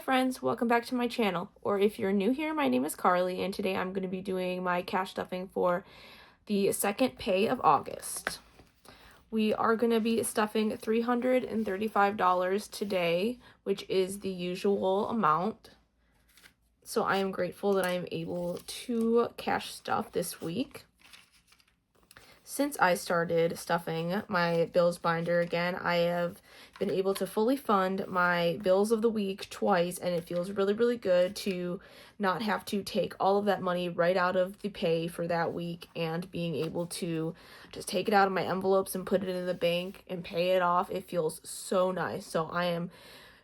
Hi friends, welcome back to my channel. Or if you're new here, my name is Carly and today I'm going to be doing my cash stuffing for the second pay of August. We are going to be stuffing $335 today, which is the usual amount. So I am grateful that I am able to cash stuff this week. Since I started stuffing my bills binder again, I have been able to fully fund my bills of the week twice, and it feels really, really good to not have to take all of that money right out of the pay for that week and being able to just take it out of my envelopes and put it in the bank and pay it off. It feels so nice. So I am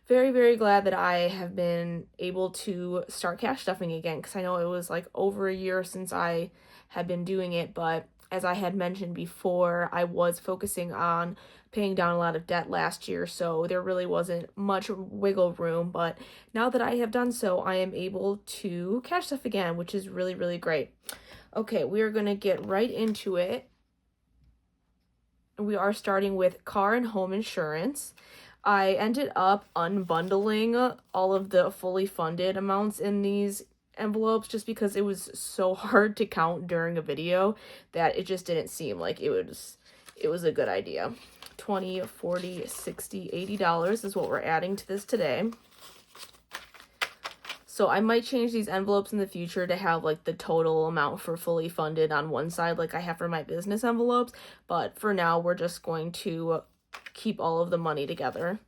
very, very glad that I have been able to start cash stuffing again, because I know it was like over a year since I had been doing it, but as I had mentioned before, I was focusing on paying down a lot of debt last year, so there really wasn't much wiggle room. But now that I have done so, I am able to cash stuff again, which is really, really great. Okay, we are going to get right into it. We are starting with car and home insurance. I ended up unbundling all of the fully funded amounts in these envelopes just because it was so hard to count during a video that it just didn't seem like it was a good idea. $20, $40, $60, $80 is what we're adding to this today. So I might change these envelopes in the future to have like the total amount for fully funded on one side like I have for my business envelopes, but for now we're just going to keep all of the money together.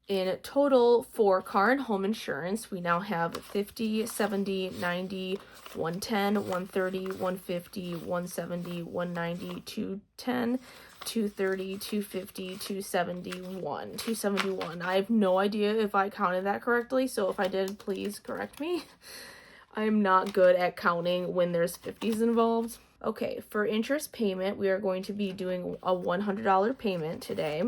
In total for car and home insurance, we now have 50, 70, 90, 110, 130, 150, 170, 190, 210, 230, 250, 271. 271. I have no idea if I counted that correctly, so if I did, please correct me. I'm not good at counting when there's 50s involved. Okay, for interest payment, we are going to be doing a $100 payment today.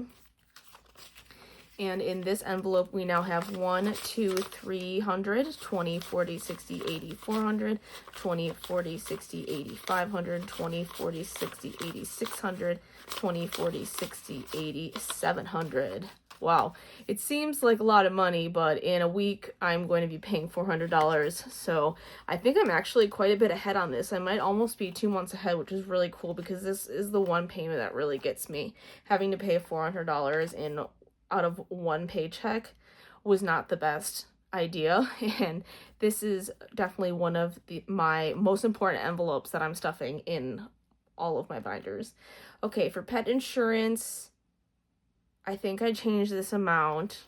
And in this envelope, we now have 1, 2, 300, 20, 40, 60, 80, 400, 20, 40, 60, 80, 500, 20, 40, 60, 80, 600, 20, 40, 60, 80, 700. Wow, it seems like a lot of money, but in a week, I'm going to be paying $400. So I think I'm actually quite a bit ahead on this. I might almost be 2 months ahead, which is really cool because this is the one payment that really gets me. Having to pay $400 out of one paycheck was not the best idea, and this is definitely one of my most important envelopes that I'm stuffing in all of my binders. Okay, for pet insurance, I think I changed this amount.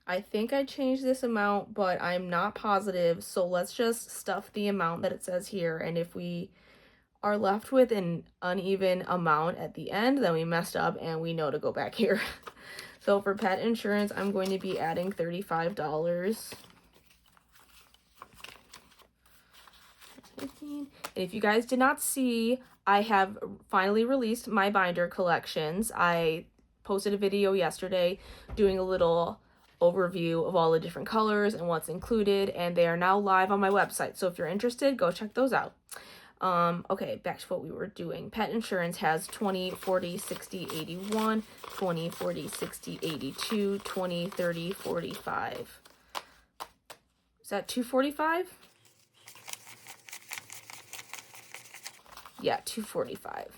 But I'm not positive, so let's just stuff the amount that it says here, and if we are left with an uneven amount at the end, then we messed up and we know to go back here. So for pet insurance, I'm going to be adding $35. And if you guys did not see, I have finally released my binder collections. I posted a video yesterday doing a little overview of all the different colors and what's included, and they are now live on my website. So if you're interested, go check those out. Okay, back to what we were doing. Pet insurance has 20, 40, 60, 81, 20, 40, 60, 82, 20, 30, 45. Is that 245? Yeah, 245.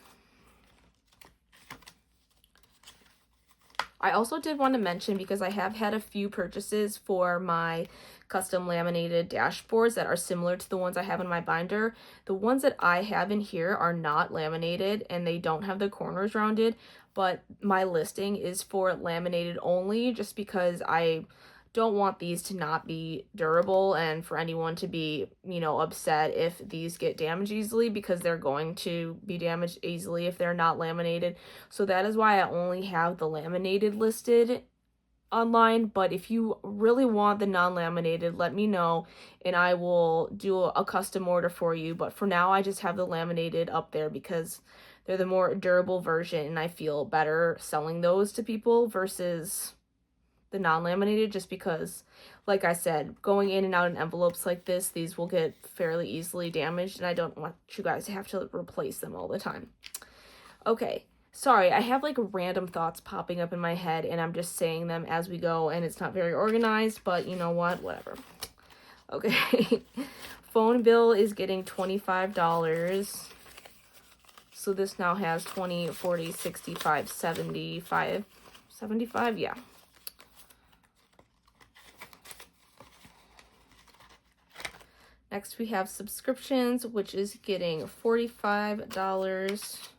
I also did want to mention, because I have had a few purchases for my custom laminated dashboards that are similar to the ones I have in my binder. The ones that I have in here are not laminated and they don't have the corners rounded, but my listing is for laminated only, just because I don't want these to not be durable and for anyone to be, upset if these get damaged easily, because they're going to be damaged easily if they're not laminated. So that is why I only have the laminated listed online, but if you really want the non-laminated, let me know and I will do a custom order for you. But for now, I just have the laminated up there because they're the more durable version and I feel better selling those to people versus the non-laminated, just because, like I said, going in and out in envelopes like this, these will get fairly easily damaged and I don't want you guys to have to replace them all the time. Okay, Sorry, I have like random thoughts popping up in my head and I'm just saying them as we go and it's not very organized, but you know what? Whatever. Okay. Phone bill is getting $25. So this now has 20, 40, 65, 75. 75, yeah. Next we have subscriptions, which is getting $45.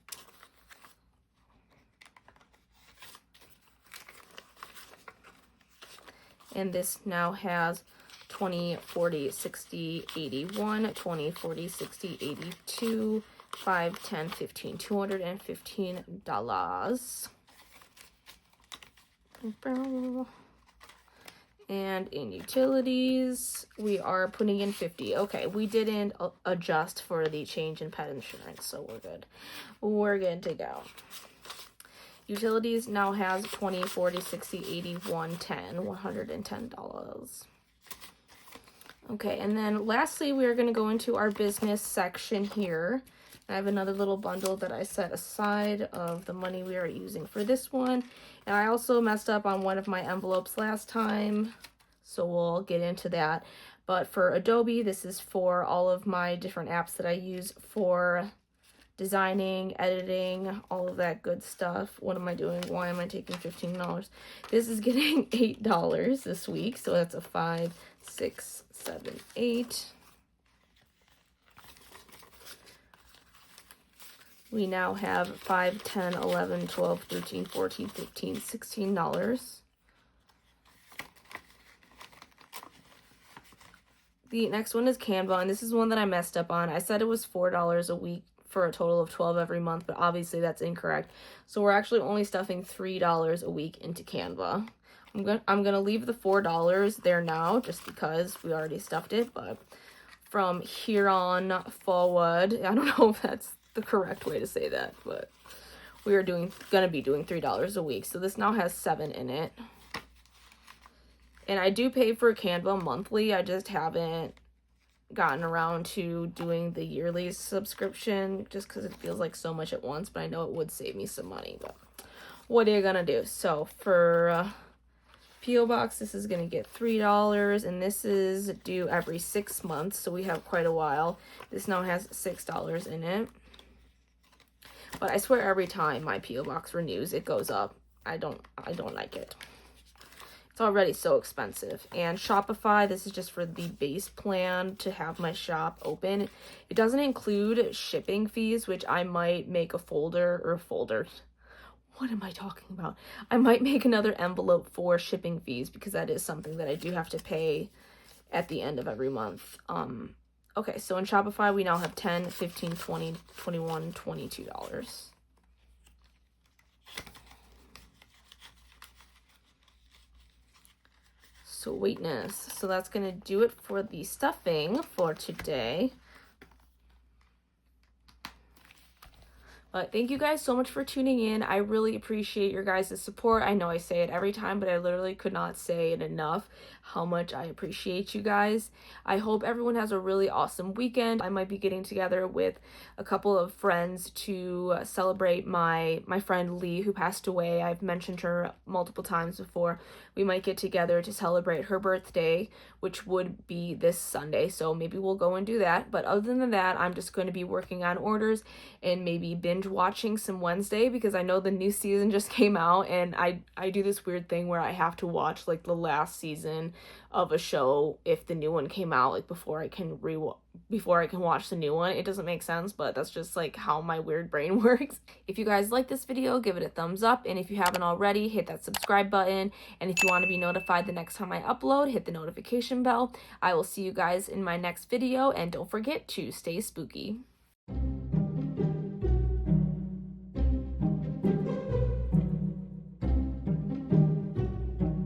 And this now has 20, 40, 60, 81, 20, 40, 60, 82, 5, 10, 15, $215. And in utilities, we are putting in 50. Okay, we didn't adjust for the change in pet insurance, so we're good. We're good to go. Utilities now has 20, 40, 60, 80, 110, $110. Okay, and then lastly, we are going to go into our business section here. I have another little bundle that I set aside of the money we are using for this one. And I also messed up on one of my envelopes last time, so we'll get into that. But for Adobe, this is for all of my different apps that I use for designing, editing, all of that good stuff. What am I doing? Why am I taking $15? This is getting $8 this week, so that's a 5, 6, 7, 8. We now have 5, 10, 11, 12, 13, 14, 15, $16. The next one is Canva, and this is one that I messed up on. I said it was $4 a week for a total of 12 every month, but obviously that's incorrect. So we're actually only stuffing $3 a week into Canva. I'm gonna leave the $4 there now just because we already stuffed it, but from here on forward, I don't know if that's the correct way to say that, but we are gonna be doing $3 a week. So this now has 7 in it. And I do pay for Canva monthly. I just haven't gotten around to doing the yearly subscription just because it feels like so much at once, but I know it would save me some money, but what are you gonna do? So for P.O. Box, this is gonna get $3, and this is due every 6 months, so we have quite a while. This now has $6 in it, but I swear every time my P.O. Box renews, it goes up. I don't like it. It's already so expensive. And Shopify, this is just for the base plan to have my shop open. It doesn't include shipping fees, which I might make a folder. What am I talking about? I might make another envelope for shipping fees because that is something that I do have to pay at the end of every month. Okay, so in Shopify, we now have $10, $15, $20, $21, $22. Sweetness. So that's gonna do it for the stuffing for today. But thank you guys so much for tuning in. I really appreciate your guys' support. I know I say it every time, but I literally could not say it enough how much I appreciate you guys. I hope everyone has a really awesome weekend. I might be getting together with a couple of friends to celebrate my friend Lee, who passed away. I've mentioned her multiple times before. We might get together to celebrate her birthday, which would be this Sunday, so maybe we'll go and do that. But other than that, I'm just going to be working on orders and maybe binge watching some Wednesday because I know the new season just came out, and I do this weird thing where I have to watch like the last season of a show if the new one came out, like before I can watch the new one. It doesn't make sense, but that's just like how my weird brain works. If you guys like this video, give it a thumbs up, and if you haven't already, hit that subscribe button. And if you want to be notified the next time I upload, hit the notification bell. I will see you guys in my next video, and don't forget to stay spooky.